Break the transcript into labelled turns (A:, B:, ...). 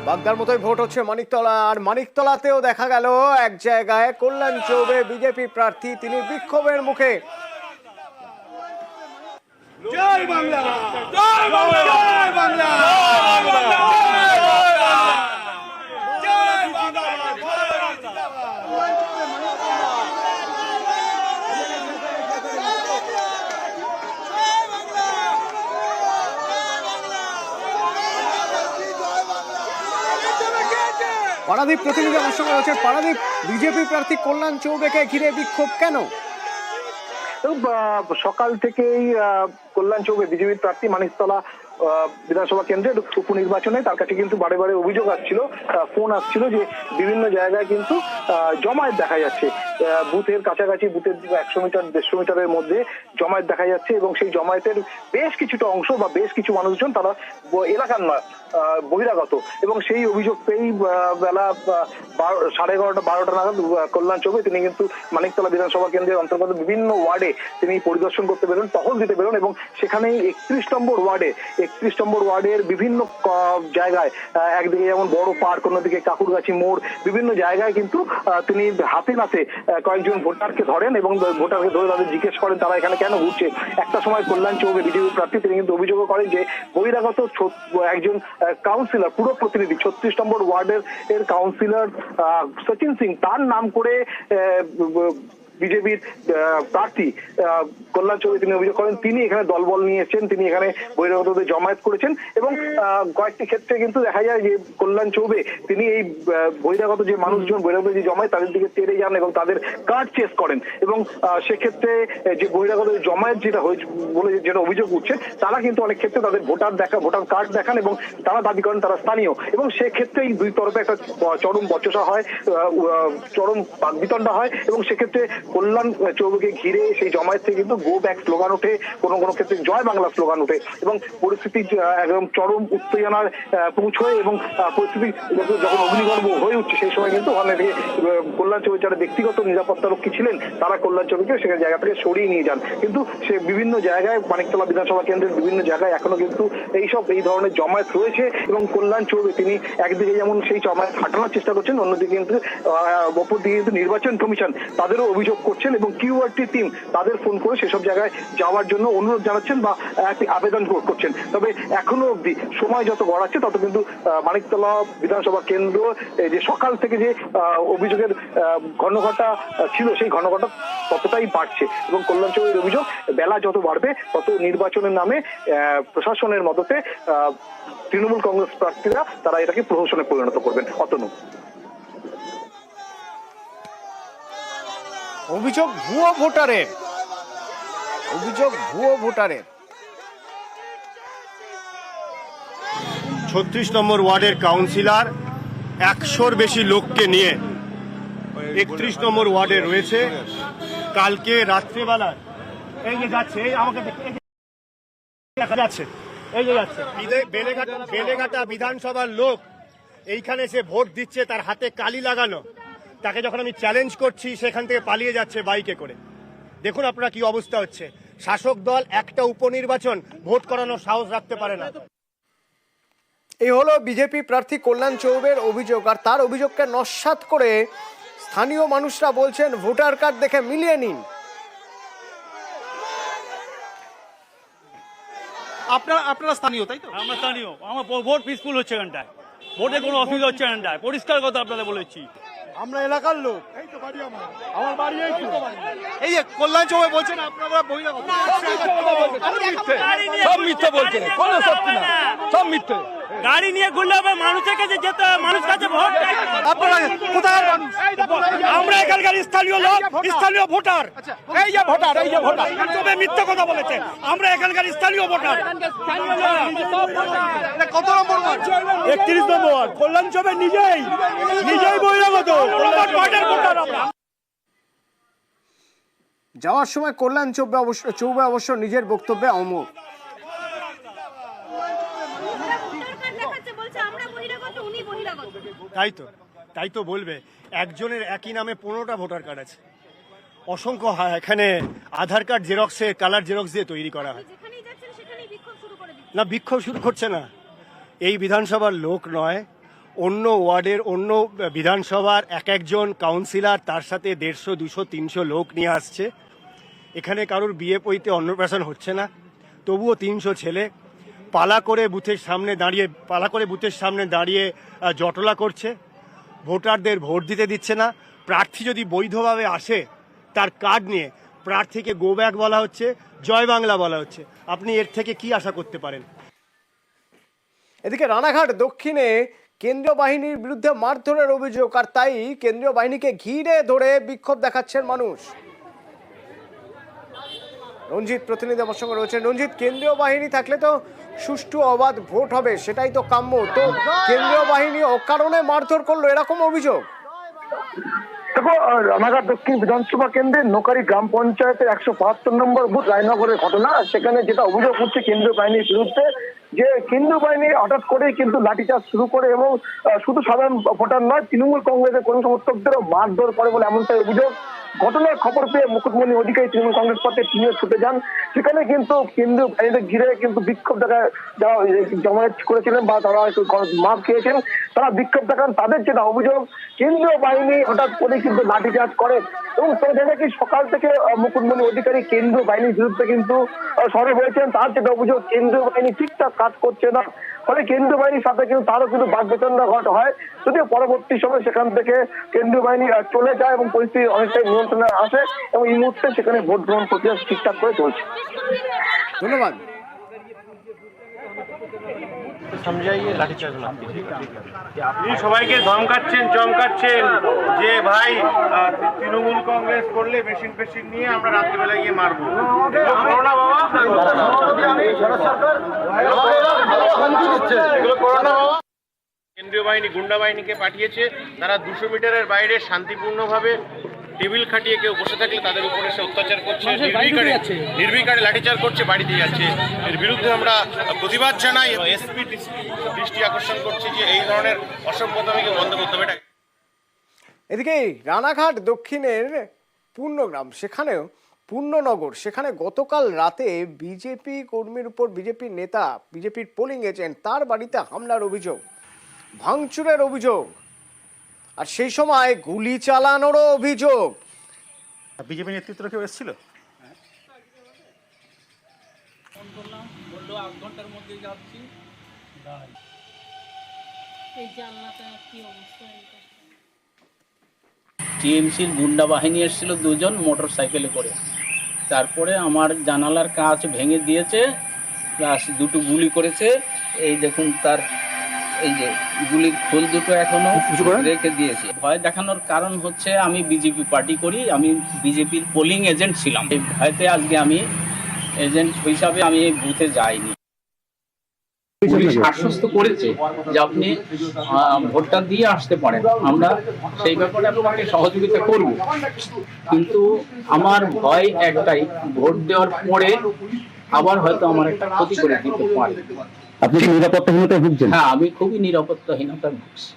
A: বাগদার মতোই ভোট হচ্ছে মানিকতলা, আর মানিকতলাতেও দেখা গেল এক জায়গায় কল্যাণ চৌবে বিজেপি প্রার্থী, তিনি বিক্ষোভের মুখে।
B: জয় বাংলা, জয় বাংলা, জয় বাংলা,
A: পারাদীপ প্রতিনিধি আমার সঙ্গে রয়েছে। পারাদীপ, বিজেপি প্রার্থী কল্যাণ চৌবেকে ঘিরে বিক্ষোভ কেন?
C: সকাল থেকেই কল্যাণ চৌবে বিজেপির প্রার্থী মানিকতলা বিধানসভা কেন্দ্রের উপনির্বাচনে তার কাছে কিন্তু বারে বারে অভিযোগ আসছিল, ফোন আসছিল যে বিভিন্ন জায়গায় কিন্তু জমায়েত দেখা যাচ্ছে, বুথের কাছাকাছি, বুথের 100 মিটার 150 মিটারের মধ্যে জমায়েত দেখা যাচ্ছে এবং সেই জমায়েতের বেশ কিছুটা অংশ বা বেশ কিছু মানুষজন তারা এলাকার নয়, বহিরাগত। এবং সেই অভিযোগ পেয়েই বেলা 11:30-12টা নাগাদ কল্যাণ চৌবে তিনি কিন্তু মানিকতলা বিধানসভা কেন্দ্রের অন্তর্গত বিভিন্ন ওয়ার্ডে তিনি পরিদর্শন করতে বেরোন, টহল দিতে বেরোন এবং সেখানে 31 নম্বর ওয়ার্ডের বিভিন্ন জায়গায়, একদিকে যেমন বড় পার্ক, অন্যদিকে কাকুরগাছি মোড়, বিভিন্ন জায়গায় কিন্তু তিনি হাতে নাতে কয়েকজন ভোটারকে ধরেন এবং ভোটারকে ধরে তাদের জিজ্ঞেস করেন তারা এখানে কেন ঘুরছে। একটা সময় কল্যাণ চৌবে বিজেপি প্রার্থী তিনি কিন্তু অভিযোগ করেন যে বহিরাগত একজন কাউন্সিলর, পুরো প্রতিনিধি 36 নম্বর ওয়ার্ডের কাউন্সিলর সচিন সিং, তার নাম করে বিজেপির প্রার্থী কল্যাণ চৌবে তিনি অভিযোগ করেন তিনি এখানে দলবল নিয়ে এসেছেন, তিনি এখানে বহিরাগতদের জমায়েত করেছেন এবং কয়েকটি ক্ষেত্রে কিন্তু দেখা যায় যে কল্যাণ চৌবে তিনি এই বহিরাগত যে মানুষজন, বহিরাগত যে জমায়েত তাদের দিকে তেড়ে যান এবং তাদের কার্ড চেস করেন এবং সেক্ষেত্রে যে বহিরাগত জমায়েত যেটা হয়েছে বলে যেটা অভিযোগ উঠছে, তারা কিন্তু অনেক ক্ষেত্রে তাদের ভোটার কার্ড দেখান এবং তারা দাবি করেন তারা স্থানীয় এবং সেক্ষেত্রে এই দুই তরফে একটা চরম বচসা হয়, চরম বাকবিতণ্ডা হয় এবং সেক্ষেত্রে কল্যাণ চৌবেকে ঘিরে সেই জমায়েত থেকে কিন্তু গো ব্যাক স্লোগান ওঠে, কোনো কোনো ক্ষেত্রে জয় বাংলা স্লোগান ওঠে এবং পরিস্থিতি একদম চরম উত্তেজনার পৌঁছয় এবং পরিস্থিতি যখন অগ্নিগর্ভ হয়ে উঠছে সেই সময় কিন্তু ওখানে থেকে কল্যাণ চৌবে যারা ব্যক্তিগত নিরাপত্তা রক্ষী ছিলেন তারা কল্যাণ চৌবেকে সেখানে জায়গা থেকে সরিয়ে নিয়ে যান। কিন্তু সে বিভিন্ন জায়গায় মানিকতলা বিধানসভা কেন্দ্রের বিভিন্ন জায়গায় এখনো কিন্তু এই ধরনের জমায়েত রয়েছে এবং কল্যাণ চৌবে তিনি একদিকে যেমন সেই জমায়েত হাঁটানোর চেষ্টা করছেন, অন্যদিকে কিন্তু অপরদিকে কিন্তু নির্বাচন কমিশন তাদেরও অভিযোগ করছেন এবং কিউআরটি টিম তাদের ফোন করে সেসব জায়গায় যাওয়ার জন্য অনুরোধ জানাচ্ছেন বা একটি আবেদন করছেন। তবে এখনো অব্দি সময় যত গড়াচ্ছে তত কিন্তু মানিকতলা বিধানসভা কেন্দ্র যে সকাল থেকে যে অভিযোগের ঘনঘটা ছিল সেই ঘনঘটা ততটাই বাড়ছে এবং কল্যাণ চৌবের অভিযোগ বেলা যত বাড়বে তত নির্বাচনের নামে প্রশাসনের মদতে তৃণমূল কংগ্রেস প্রার্থীরা তারা এটাকে প্রহসনে পরিণত করবেন। অতনু,
A: অভিযোগ ভুয়ো ভোটারের,
D: 36 নম্বর ওয়ার্ডের কাউন্সিলর 100-র বেশি লোককে নিয়ে 31 নম্বর ওয়ার্ডে রয়েছে। কালকে রাত্রেবেলা এই যে যাচ্ছে, আমাকে দেখা যাচ্ছে, এই যে যাচ্ছে বেলেঘাটা বিধানসভার লোক এইখানে সে ভোট দিচ্ছে, তার হাতে কালি লাগানো। তাকে যখন আমি চ্যালেঞ্জ করছি সেখান থেকে পালিয়ে যাচ্ছে বাইকে করে। দেখুন আপনারা কি অবস্থা হচ্ছে। শাসক দল একটা উপনির্বাচন ভোট করানোর সাহস রাখতে পারে না।
A: এই হলো বিজেপি প্রার্থী কল্যাণ চৌবের অভিযোগ, আর তার অভিযোগকে নস্যাৎ করে স্থানীয় মানুষরা বলছেন ভোটার কার্ড দেখে মিলিয়ে নিন।
B: আপনারা স্থানীয় তাই তো?
E: আমরা স্থানীয়, আমার ভোট পিসফুল হচ্ছে এখানটায়, ভোটে কোনো অসুবিধা হচ্ছে এখানটায়, পরিষ্কার কথা আপনাদের বলেছি।
D: আমরা এলাকার লোক, আমার বাড়ি
B: এই যে কল্যাণ চৌবে বলছেন আপনারা বহিরাগত,
E: সব মিথ্যে বলছেন, কোনো সত্যি না, সব মিথ্যে। গাড়ি নিয়ে ঘুরলে হবে, মানুষের কাছে যেতে হবে, মানুষ কাছে ভোট।
B: আপনারা কোথায় মানুষ?
E: আমরা এখানকার স্থানীয় লোক, স্থানীয় ভোটার।
B: এই যে ভোটার
E: তবে মিথ্যে কথা বলেছে, আমরা এখানকার স্থানীয় ভোটার।
B: কত নম্বর ওয়ার্ড?
E: 31 নম্বর ওয়ার্ড। কল্যাণ চৌবে নিজেই বহিরাগত ভোটার আমরা।
A: যাওয়ার সময় কল্যাণ চৌবে অবশ্য নিজের বক্তব্যে অমর।
D: তাই তো বলবে, একজনের একই নামে 15টা ভোটার কার্ড আছে, অসংখ্য এখানে আধার কার্ড জেরক্সে কালার জেরক্স দিয়ে তৈরি করা হয়। না, বিক্ষোভ শুরু করছে না, এই বিধানসভার লোক নয়, অন্য ওয়ার্ডের অন্য বিধানসভার এক একজন কাউন্সিলর তার সাথে 150, 200, 300 লোক নিয়ে আসছে। এখানে কারোর বিয়ে পৈতে অন্নপ্রাশন হচ্ছে না, তবুও 300 ছেলে পালা করে বুথের সামনে দাঁড়িয়ে জটলা করছে, ভোটারদের ভোট দিতে দিচ্ছে না। প্রার্থী যদি বৈধভাবে আসে তার কার্ড নিয়ে প্রার্থীকে গো ব্যাক বলা হচ্ছে, জয় বাংলা বলা হচ্ছে। আপনি এর থেকে কি আশা করতে পারেন?
A: এদিকে রানাঘাট দক্ষিণে কেন্দ্রীয় বাহিনীর বিরুদ্ধে মারধরের অভিযোগ, আর তাই কেন্দ্রীয় বাহিনীকে ঘিরে ধরে বিক্ষোভ দেখাচ্ছেন মানুষ। রঞ্জিত প্রতিনিধি আমার সঙ্গে রয়েছেন। রঞ্জিত, কেন্দ্রীয় বাহিনী থাকলে তো সুষ্ঠু অবাধ ভোট হবে, সেটাই তো কাম্য। তো কেন্দ্রীয় বাহিনী অকারণে মারধর করলো, এরকম অভিযোগ।
C: দেখো, রানাঘাট দক্ষিণ বিধানসভা কেন্দ্রের নোকারি গ্রাম পঞ্চায়েতের 172 নম্বর বুথ রায়নগরের ঘটনা। সেখানে যেটা অভিযোগ হচ্ছে কেন্দ্রীয় বাহিনীর বিরুদ্ধে, যে কেন্দ্রীয় বাহিনী হঠাৎ করে কিন্তু লাঠিচার্জ শুরু করে এবং শুধু সাধারণ ভোটার নয়, তৃণমূল কংগ্রেসের কর্মী সমর্থকদেরও মারধর করে বলে এমনটাই অভিযোগ। ঘটনার খবর পেয়ে মুকুটমণি অধিকারী তৃণমূল কংগ্রেস পার্টির টিমে ছুটে যান। সেখানে কিন্তু কেন্দ্রীয় বাহিনীদের ঘিরে কিন্তু বিক্ষোভ যারা জমায়েত করেছিলেন বা তারা মার খেয়েছেন, তারা বিক্ষোভ দেখান। তাদের যেটা অভিযোগ, কেন্দ্রীয় বাহিনী হঠাৎ করে কিন্তু লাঠিচার্জ করে এবং তারা জানে কি সকাল থেকে মুকুটমণি অধিকারী কেন্দ্রীয় বাহিনীর বিরুদ্ধে কিন্তু সরব হয়েছেন। তার যেটা অভিযোগ, কেন্দ্রীয় বাহিনী ঠিকঠাক কাজ করছে না, ফলে কেন্দ্রীয় বাহিনীর সাথে কিন্তু তারও কিন্তু বাগবিতণ্ডা হয়। যদিও পরবর্তী সময় সেখান থেকে কেন্দ্রীয় বাহিনী চলে যায় এবং পরিস্থিতি অনেকটাই নিয়ন্ত্রণে আসে এবং এই মুহূর্তে সেখানে ভোট গ্রহণ প্রক্রিয়া ঠিকঠাক করে চলছে।
A: ধন্যবাদ।
D: আপনি সবাইকে ধমকাচ্ছেন চমকাচ্ছেন যে ভাই তৃণমূল কংগ্রেস করলে মেশিন নিয়ে আমরা রাত্রিবেলা গিয়ে মারবো। কেন্দ্রীয় বাহিনী গুন্ডা বাহিনীকে পাঠিয়েছে, তারা 200 মিটারের বাইরে শান্তিপূর্ণভাবে টেবিল খাটিয়ে কেউ বসে থাকলে তাদের উপরে সে অত্যাচার করছে, নির্বিকারে লাঠিচার্জ করছে, বাড়ি দিয়ে যাচ্ছে। এর বিরুদ্ধে আমরা প্রতিবাদ জানাই। এসপি দৃষ্টি আকর্ষণ করছি যে এই ধরনের অসভ্যতাকে বন্ধ করতে হবে।
A: এদিকে রানাঘাট দক্ষিণের পূর্ণগ্রাম, সেখানেও পূর্ণনগর, সেখানে গতকাল রাতে বিজেপি কর্মীর উপর বিজেপির নেতা, বিজেপির পোলিং এজেন্ট, তার বাড়িতে হামলার অভিযোগ, ভাঙচুরের অভিযোগ, আর সেই সময় গুলি চালানোরও অভিযোগ।
D: বিজেপি নেতৃত্ব কেউ এসেছিল?
F: টিএমসির গুন্ডা বাহিনী এসেছিল 2 জন মোটর সাইকেলে করে, তারপরে আমার জানালার কাঁচ ভেঙে দিয়েছে, প্লাস 2টো গুলি করেছে। এই দেখুন তার এই যে গুলির খোল 2টো এখনো রেখে দিয়েছে। ভয় দেখানোর কারণ হচ্ছে আমি বিজেপি পার্টি করি, আমি বিজেপির পোলিং এজেন্ট ছিলাম। এই ভয়তে আজকে আমি এজেন্ট হিসাবে আমি এই বুথে যাইনি। পুলিশ আশ্বস্ত করেছে যে আপনি ভোটটা দিয়ে আসতে পারেন, আমরা সেই ব্যাপারে আপনাকে সহযোগিতা করব। কিন্তু আমার ভয় একটাই, ভোট দেওয়ার পরে আবার হয়তো আমার একটা ক্ষতি করে দিতে পারে।
G: আপনি কি নিরাপত্তাহীনতায় ভুগছেন?
F: হ্যাঁ, আমি খুবই নিরাপত্তাহীনতায় ভুগছি।